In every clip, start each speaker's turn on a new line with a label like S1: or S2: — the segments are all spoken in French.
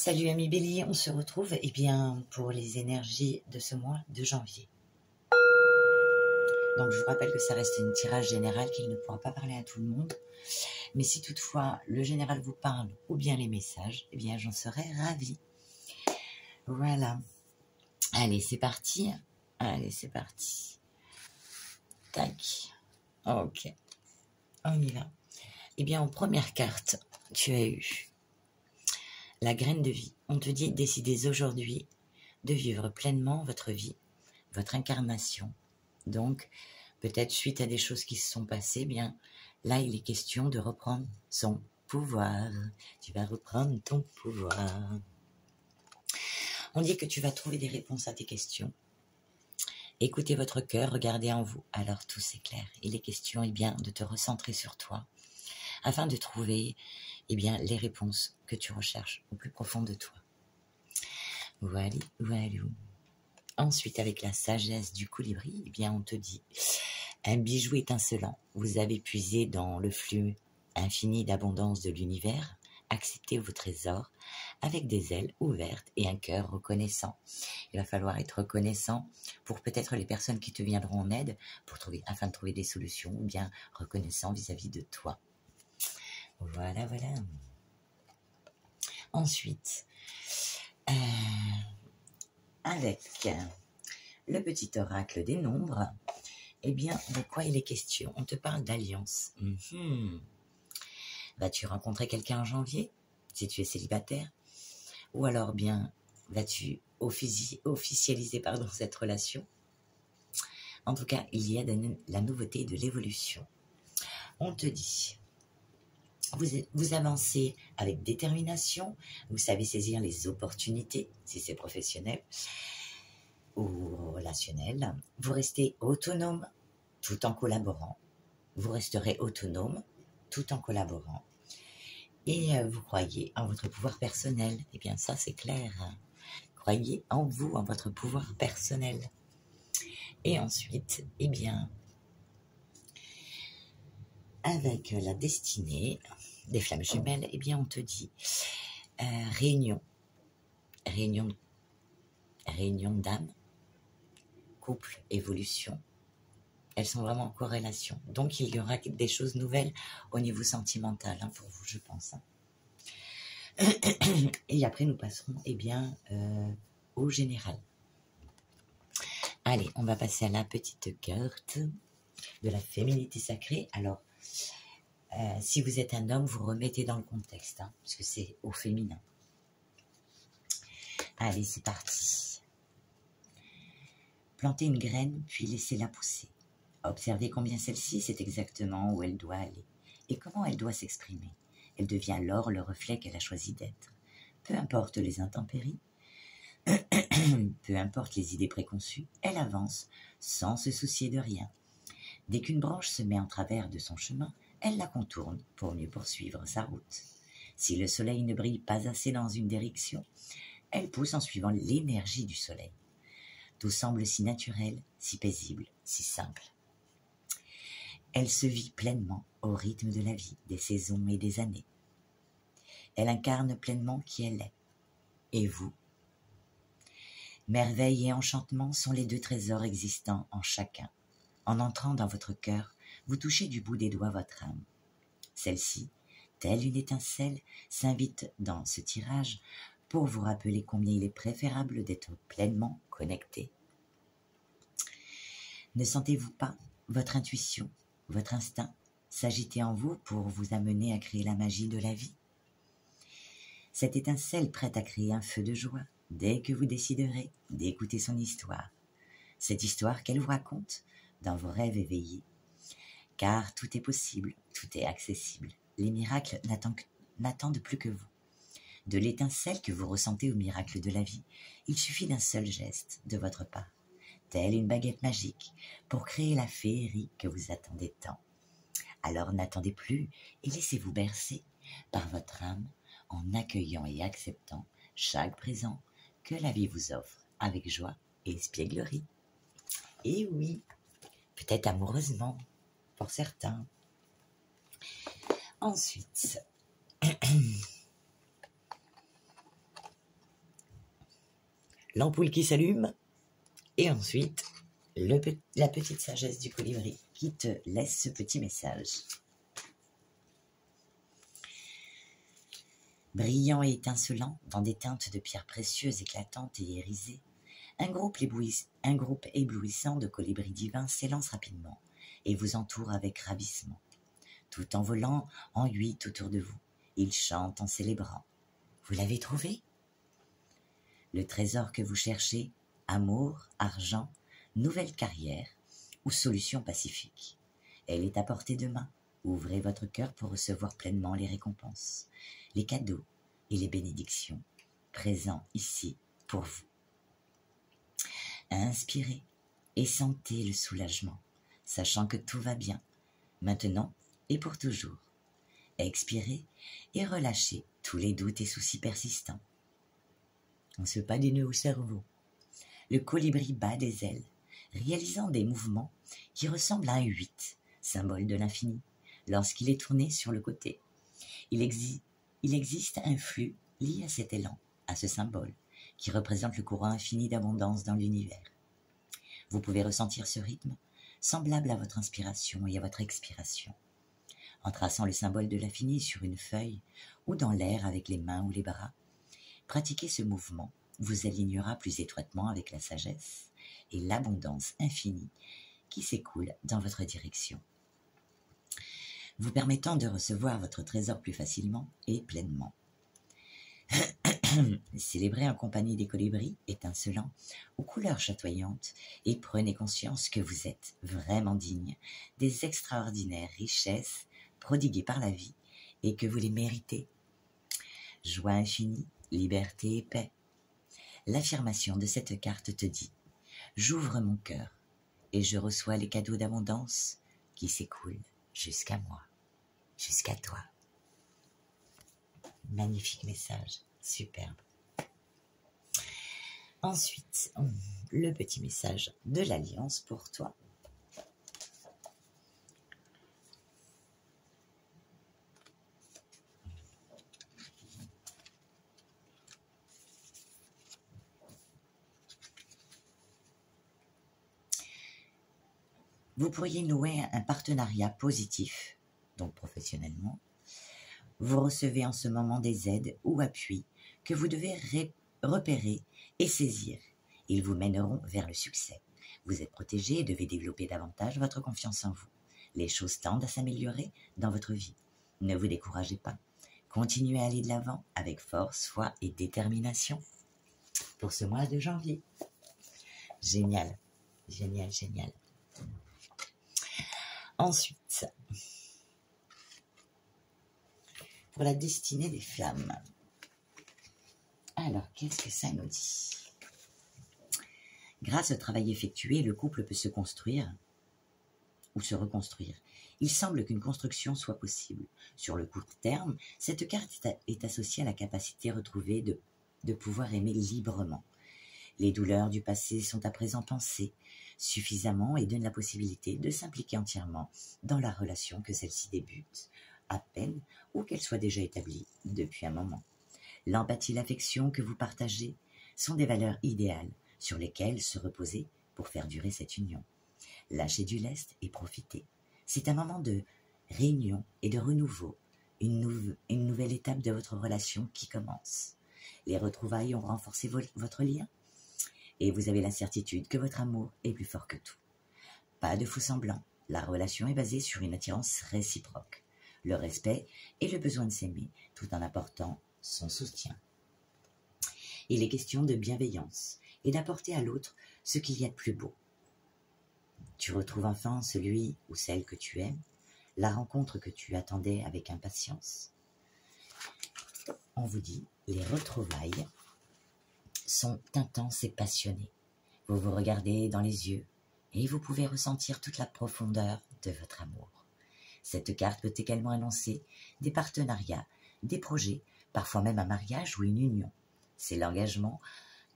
S1: Salut amis Bélier, on se retrouve pour les énergies de ce mois de janvier. Donc je vous rappelle que ça reste un tirage général qu'il ne pourra pas parler à tout le monde. Mais si toutefois le général vous parle ou bien les messages, j'en serais ravie. Voilà. Allez, c'est parti. Tac. Ok. On y va. En première carte, tu as eu la graine de vie. On te dit décidez aujourd'hui de vivre pleinement votre vie, votre incarnation. Donc, peut-être suite à des choses qui se sont passées, là, il est question de reprendre son pouvoir. Tu vas reprendre ton pouvoir. On dit que tu vas trouver des réponses à tes questions. Écoutez votre cœur, regardez en vous. Alors, tout s'éclaire. Il est question de te recentrer sur toi afin de trouver les réponses que tu recherches au plus profond de toi. Voilà. Ensuite, avec la sagesse du colibri, on te dit un bijou étincelant. Vous avez puisé dans le flux infini d'abondance de l'univers. Acceptez vos trésors avec des ailes ouvertes et un cœur reconnaissant. Il va falloir être reconnaissant pour peut-être les personnes qui te viendront en aide afin de trouver des solutions ou bien reconnaissant vis-à-vis de toi. Voilà. Ensuite, avec le petit oracle des nombres, de quoi il est question? On te parle d'alliance. Vas-tu rencontrer quelqu'un en janvier, si tu es célibataire? Ou alors vas-tu officialiser cette relation? En tout cas, il y a de la nouveauté, de l'évolution. On te dit, vous avancez avec détermination, vous savez saisir les opportunités, si c'est professionnel ou relationnel. Vous restez autonome tout en collaborant. Vous resterez autonome tout en collaborant. Et vous croyez en votre pouvoir personnel. Ça c'est clair. Croyez en vous, en votre pouvoir personnel. Et ensuite, avec la destinée des flammes jumelles, on te dit réunion d'âme, couple, évolution. Elles sont vraiment en corrélation. Donc, il y aura des choses nouvelles au niveau sentimental pour vous, je pense. Et après, nous passerons au général. Allez, on va passer à la petite carte de la féminité sacrée. Alors, si vous êtes un homme, vous remettez dans le contexte, parce que c'est au féminin. Allez, c'est parti. Plantez une graine, puis laissez-la pousser. Observez combien celle-ci sait exactement où elle doit aller et comment elle doit s'exprimer. Elle devient alors le reflet qu'elle a choisi d'être. Peu importe les intempéries, peu importe les idées préconçues, elle avance sans se soucier de rien. Dès qu'une branche se met en travers de son chemin, elle la contourne pour mieux poursuivre sa route. Si le soleil ne brille pas assez dans une direction, elle pousse en suivant l'énergie du soleil. Tout semble si naturel, si paisible, si simple. Elle se vit pleinement au rythme de la vie, des saisons et des années. Elle incarne pleinement qui elle est. Et vous? Merveille et enchantement sont les deux trésors existants en chacun. En entrant dans votre cœur, vous touchez du bout des doigts votre âme. Celle-ci, telle une étincelle, s'invite dans ce tirage pour vous rappeler combien il est préférable d'être pleinement connecté. Ne sentez-vous pas votre intuition, votre instinct s'agiter en vous pour vous amener à créer la magie de la vie? Cette étincelle prête à créer un feu de joie dès que vous déciderez d'écouter son histoire. Cette histoire qu'elle vous raconte dans vos rêves éveillés. Car tout est possible, tout est accessible. Les miracles n'attendent plus que vous. De l'étincelle que vous ressentez au miracle de la vie, il suffit d'un seul geste de votre part, telle une baguette magique, pour créer la féerie que vous attendez tant. Alors n'attendez plus et laissez-vous bercer par votre âme en accueillant et acceptant chaque présent que la vie vous offre avec joie et espièglerie. Et oui, peut-être amoureusement pour certains. Ensuite, l'ampoule qui s'allume, et ensuite la petite sagesse du colibri qui te laisse ce petit message. Brillant et étincelant dans des teintes de pierres précieuses éclatantes et irisées, un groupe éblouissant de colibris divins s'élance rapidement et vous entoure avec ravissement. Tout en volant en 8 autour de vous, ils chantent en célébrant. Vous l'avez trouvé? Le trésor que vous cherchez, amour, argent, nouvelle carrière ou solution pacifique. Elle est à portée de main. Ouvrez votre cœur pour recevoir pleinement les récompenses, les cadeaux et les bénédictions présents ici pour vous. Inspirez et sentez le soulagement, sachant que tout va bien, maintenant et pour toujours. Expirez et relâchez tous les doutes et soucis persistants. On ne se fait pas des nœuds au cerveau. Le colibri bat des ailes, réalisant des mouvements qui ressemblent à un 8, symbole de l'infini, lorsqu'il est tourné sur le côté. Il existe un flux lié à cet élan, à ce symbole, qui représente le courant infini d'abondance dans l'univers. Vous pouvez ressentir ce rythme, semblable à votre inspiration et à votre expiration. En traçant le symbole de l'infini sur une feuille ou dans l'air avec les mains ou les bras, pratiquer ce mouvement vous alignera plus étroitement avec la sagesse et l'abondance infinie qui s'écoule dans votre direction, vous permettant de recevoir votre trésor plus facilement et pleinement. Célébrez en compagnie des colibris étincelants aux couleurs chatoyantes et prenez conscience que vous êtes vraiment digne des extraordinaires richesses prodiguées par la vie et que vous les méritez. Joie infinie, liberté et paix. L'affirmation de cette carte te dit « J'ouvre mon cœur et je reçois les cadeaux d'abondance qui s'écoulent jusqu'à moi, jusqu'à toi. » Magnifique message, superbe. Ensuite, le petit message de l'Alliance pour toi. Vous pourriez nouer un partenariat positif, donc professionnellement. Vous recevez en ce moment des aides ou appuis que vous devez repérer et saisir. Ils vous mèneront vers le succès. Vous êtes protégé et devez développer davantage votre confiance en vous. Les choses tendent à s'améliorer dans votre vie. Ne vous découragez pas. Continuez à aller de l'avant avec force, foi et détermination pour ce mois de janvier. Génial, génial, génial. Ensuite, pour la destinée des flammes. Alors, qu'est-ce que ça nous dit? Grâce au travail effectué, le couple peut se construire ou se reconstruire. Il semble qu'une construction soit possible. Sur le court terme, cette carte est associée à la capacité retrouvée de pouvoir aimer librement. Les douleurs du passé sont à présent pensées suffisamment et donnent la possibilité de s'impliquer entièrement dans la relation que celle-ci débute, à peine ou qu'elle soit déjà établie depuis un moment. L'empathie et l'affection que vous partagez sont des valeurs idéales sur lesquelles se reposer pour faire durer cette union. Lâchez du lest et profitez. C'est un moment de réunion et de renouveau, une nouvelle étape de votre relation qui commence. Les retrouvailles ont renforcé votre lien et vous avez la certitude que votre amour est plus fort que tout. Pas de faux semblants, la relation est basée sur une attirance réciproque, le respect et le besoin de s'aimer tout en apportant son soutien. Il est question de bienveillance et d'apporter à l'autre ce qu'il y a de plus beau. Tu retrouves enfin celui ou celle que tu aimes, la rencontre que tu attendais avec impatience. On vous dit, les retrouvailles sont intenses et passionnées. Vous vous regardez dans les yeux et vous pouvez ressentir toute la profondeur de votre amour. Cette carte peut également annoncer des partenariats, des projets, parfois même un mariage ou une union. C'est l'engagement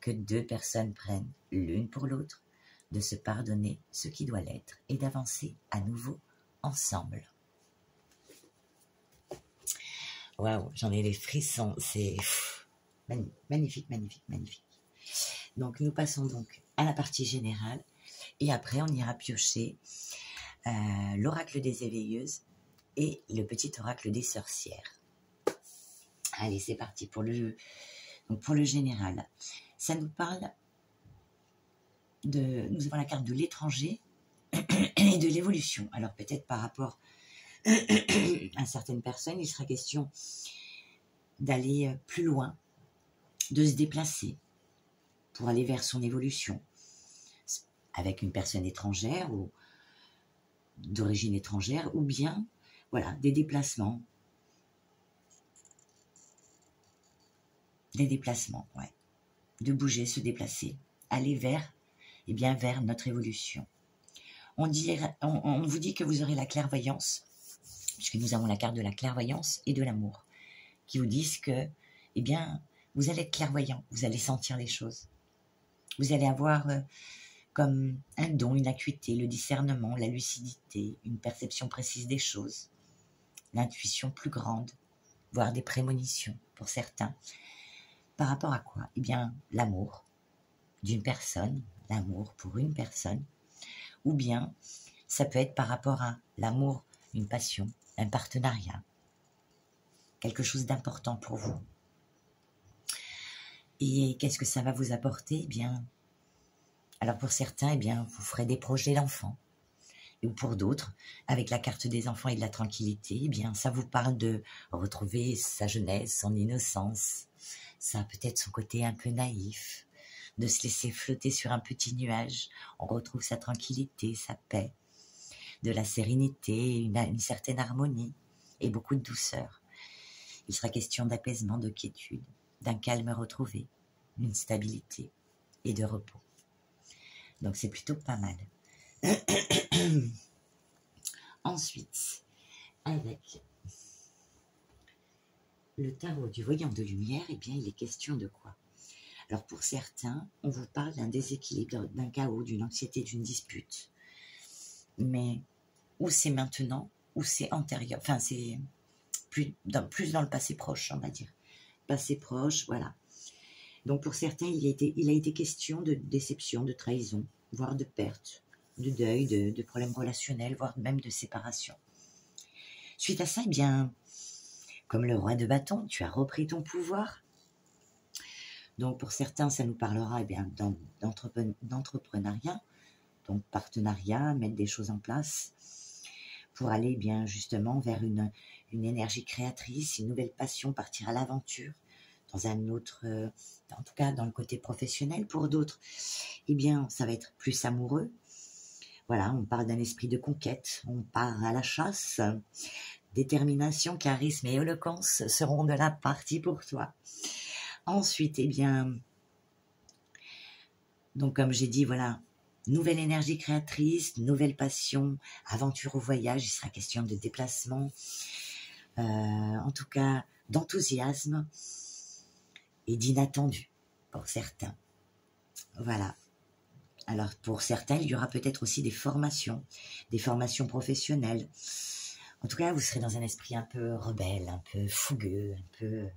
S1: que deux personnes prennent l'une pour l'autre, de se pardonner ce qui doit l'être et d'avancer à nouveau ensemble. Waouh, j'en ai les frissons, c'est magnifique, magnifique, magnifique. Donc, nous passons donc à la partie générale. Et après, on ira piocher l'oracle des éveilleuses et le petit oracle des sorcières. Allez, c'est parti pour le général. Ça nous parle de... Nous avons la carte de l'étranger et de l'évolution. Alors, peut-être par rapport à certaines personnes, il sera question d'aller plus loin, de se déplacer pour aller vers son évolution avec une personne étrangère ou d'origine étrangère, ou bien voilà, des déplacements. Des déplacements, ouais. De bouger, se déplacer, aller vers, eh bien, vers notre évolution. On vous dit que vous aurez la clairvoyance, puisque nous avons la carte de la clairvoyance et de l'amour, qui vous disent que, eh bien, vous allez être clairvoyant, vous allez sentir les choses. Vous allez avoir comme un don, une acuité, le discernement, la lucidité, une perception précise des choses, l'intuition plus grande, voire des prémonitions pour certains. Par rapport à quoi? Eh bien, l'amour d'une personne, l'amour pour une personne, ou bien ça peut être par rapport à l'amour, une passion, un partenariat, quelque chose d'important pour vous. Et qu'est-ce que ça va vous apporter? Eh bien, alors pour certains, eh bien, vous ferez des projets d'enfants. Et pour d'autres, avec la carte des enfants et de la tranquillité, eh bien, ça vous parle de retrouver sa jeunesse, son innocence. Ça a peut-être son côté un peu naïf, de se laisser flotter sur un petit nuage. On retrouve sa tranquillité, sa paix, de la sérénité, une certaine harmonie et beaucoup de douceur. Il sera question d'apaisement, de quiétude, d'un calme retrouvé, d'une stabilité et de repos. Donc c'est plutôt pas mal. Ensuite, avec le tarot du voyant de lumière, eh bien, il est question de quoi? Alors pour certains, on vous parle d'un déséquilibre, d'un chaos, d'une anxiété, d'une dispute. Mais ou c'est maintenant, ou c'est antérieur. Enfin, c'est plus dans le passé proche, on va dire. Passé proche, voilà. Donc pour certains, il a été question de déception, de trahison, voire de perte, de deuil, de problèmes relationnels, voire même de séparation. Suite à ça, eh bien, comme le roi de bâton, tu as repris ton pouvoir. Donc pour certains, ça nous parlera eh bien, d'entrepreneuriat, donc partenariat, mettre des choses en place pour aller eh bien justement vers une énergie créatrice, une nouvelle passion, partir à l'aventure, dans un autre, en tout cas dans le côté professionnel. Pour d'autres, eh bien ça va être plus amoureux. Voilà, on parle d'un esprit de conquête, on part à la chasse. Détermination, charisme et éloquence seront de la partie pour toi. Ensuite, eh bien, donc comme j'ai dit, voilà, nouvelle énergie créatrice, nouvelle passion, aventure au voyage, il sera question de déplacement, en tout cas d'enthousiasme et d'inattendu pour certains. Voilà. Alors pour certains, il y aura peut-être aussi des formations professionnelles. En tout cas, vous serez dans un esprit un peu rebelle, un peu fougueux, un peu,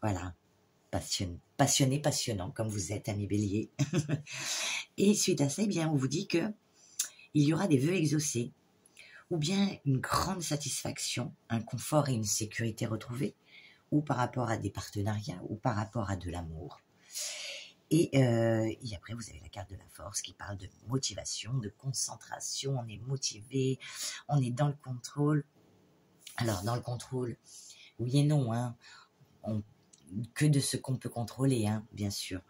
S1: voilà, passionné, passionnant, comme vous êtes, ami Bélier. Et suite à ça, eh bien, on vous dit que il y aura des vœux exaucés, ou bien une grande satisfaction, un confort et une sécurité retrouvés, ou par rapport à des partenariats, ou par rapport à de l'amour. Et après, vous avez la carte de la force qui parle de motivation, de concentration. On est motivé, on est dans le contrôle. Alors, dans le contrôle, oui et non, hein, que de ce qu'on peut contrôler, hein, bien sûr.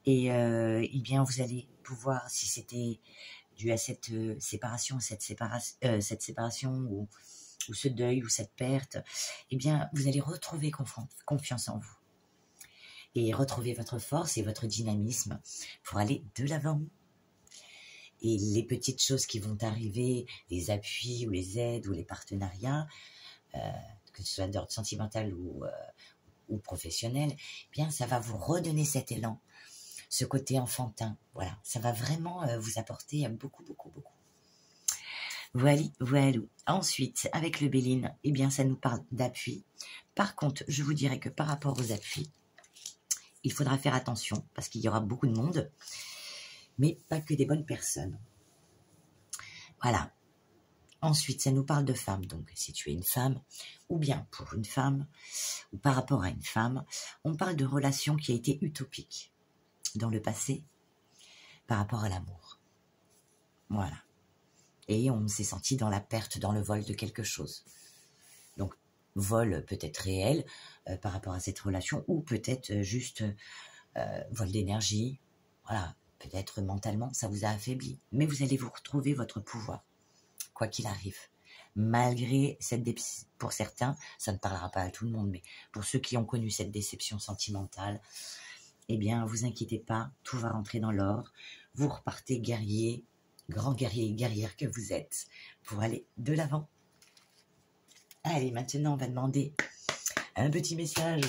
S1: Et eh bien, vous allez pouvoir, si c'était dû à cette séparation, cette séparation ou ce deuil ou cette perte, eh bien, vous allez retrouver confiance en vous. Et retrouver votre force et votre dynamisme pour aller de l'avant. Et les petites choses qui vont arriver, les appuis ou les aides ou les partenariats, que ce soit d'ordre sentimental ou professionnel, eh bien ça va vous redonner cet élan, ce côté enfantin. Voilà, ça va vraiment vous apporter beaucoup, beaucoup, beaucoup. Voilà. Ensuite, avec le Béline, eh bien ça nous parle d'appui. Par contre, je vous dirais que par rapport aux appuis, il faudra faire attention parce qu'il y aura beaucoup de monde, mais pas que des bonnes personnes. Voilà. Ensuite, ça nous parle de femme. Donc, si tu es une femme, ou bien pour une femme, ou par rapport à une femme, on parle de relation qui a été utopique dans le passé par rapport à l'amour. Voilà. Et on s'est senti dans la perte, dans le vol de quelque chose. Donc, vol peut-être réel par rapport à cette relation, ou peut-être juste vol d'énergie. Voilà, peut-être mentalement, ça vous a affaibli. Mais vous allez vous retrouver votre pouvoir, quoi qu'il arrive. Malgré cette déception, pour certains, ça ne parlera pas à tout le monde, mais pour ceux qui ont connu cette déception sentimentale, eh bien, vous inquiétez pas, tout va rentrer dans l'ordre. Vous repartez guerrier, grand guerrier et guerrière que vous êtes, pour aller de l'avant. Allez, maintenant, on va demander un petit message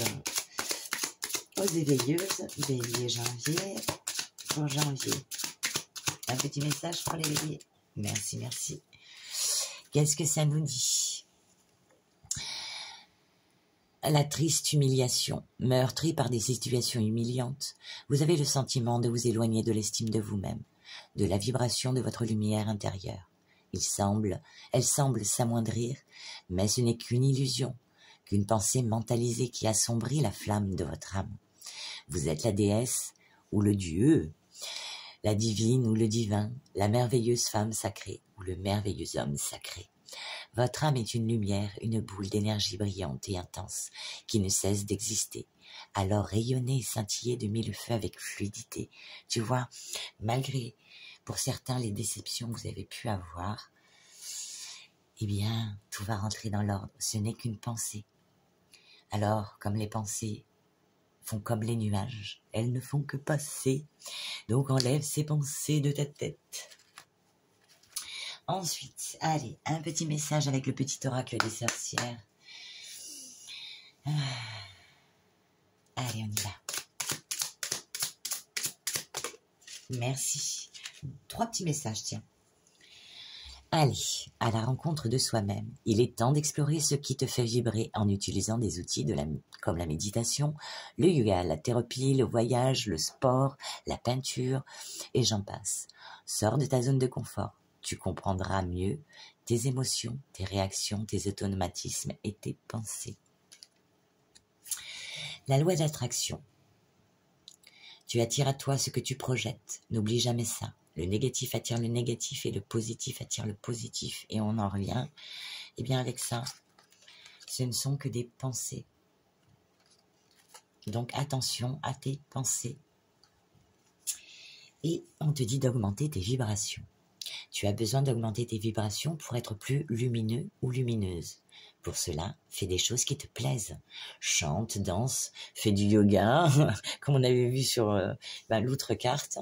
S1: aux éveilleuses, bélier janvier, pour janvier. Un petit message pour les béliers. Merci, merci. Qu'est-ce que ça nous dit? La triste humiliation, meurtrie par des situations humiliantes, vous avez le sentiment de vous éloigner de l'estime de vous-même, de la vibration de votre lumière intérieure. Elle semble s'amoindrir, mais ce n'est qu'une illusion, qu'une pensée mentalisée qui assombrit la flamme de votre âme. Vous êtes la déesse ou le dieu, la divine ou le divin, la merveilleuse femme sacrée ou le merveilleux homme sacré. Votre âme est une lumière, une boule d'énergie brillante et intense qui ne cesse d'exister. Alors rayonnez et scintillez de mille feux avec fluidité. Tu vois, malgré pour certains les déceptions que vous avez pu avoir, eh bien, tout va rentrer dans l'ordre. Ce n'est qu'une pensée. Alors, comme les pensées font comme les nuages, elles ne font que passer. Donc enlève ces pensées de ta tête. Ensuite, allez, un petit message avec le petit oracle des sorcières. Allez, on y va. Merci. 3 petits messages, tiens. Allez, à la rencontre de soi-même. Il est temps d'explorer ce qui te fait vibrer en utilisant des outils comme la méditation, le yoga, la thérapie, le voyage, le sport, la peinture, et j'en passe. Sors de ta zone de confort. Tu comprendras mieux tes émotions, tes réactions, tes automatismes et tes pensées. La loi d'attraction. Tu attires à toi ce que tu projettes. N'oublie jamais ça. Le négatif attire le négatif et le positif attire le positif. Et on en revient. Eh bien avec ça, ce ne sont que des pensées. Donc attention à tes pensées. Et on te dit d'augmenter tes vibrations. Tu as besoin d'augmenter tes vibrations pour être plus lumineux ou lumineuse. Pour cela, fais des choses qui te plaisent. Chante, danse, fais du yoga, comme on avait vu sur l'autre carte.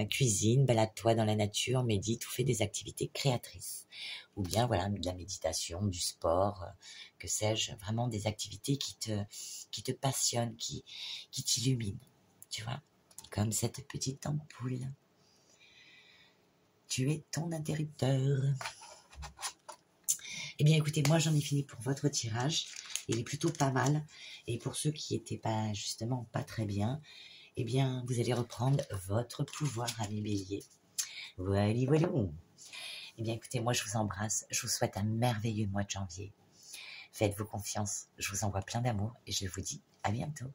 S1: Cuisine, balade-toi dans la nature, médite ou fais des activités créatrices. Ou bien, voilà, de la méditation, du sport, que sais-je, vraiment des activités qui te passionnent, qui t'illuminent. Tu vois, comme cette petite ampoule. Tu es ton interrupteur. Eh bien, écoutez, moi, j'en ai fini pour votre tirage. Il est plutôt pas mal. Et pour ceux qui n'étaient justement pas très bien, eh bien, vous allez reprendre votre pouvoir, amis béliers. Voilà, voilà. Eh bien, écoutez, moi, je vous embrasse. Je vous souhaite un merveilleux mois de janvier. Faites-vous confiance. Je vous envoie plein d'amour et je vous dis à bientôt.